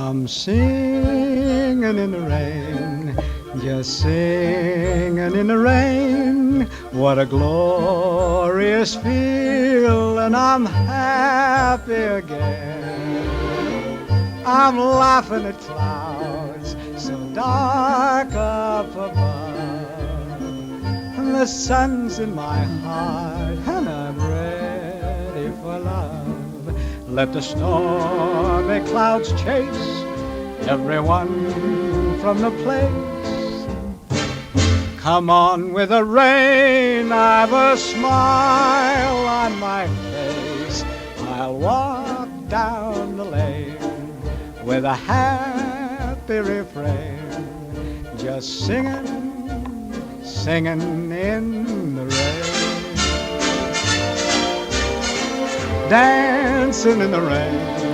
I'm singing in the rain, just singing in the rain. What a glorious feeling, I'm happy again. I'm laughing at clouds so dark up above, and the sun's in my heart, and I'm ready for love. Let the stormy clouds chase everyone from the place. Come on with the rain, I've a smile on my face. I'll walk down the lane with a happy refrain, just singing, singing in the rain, dancing in the rain.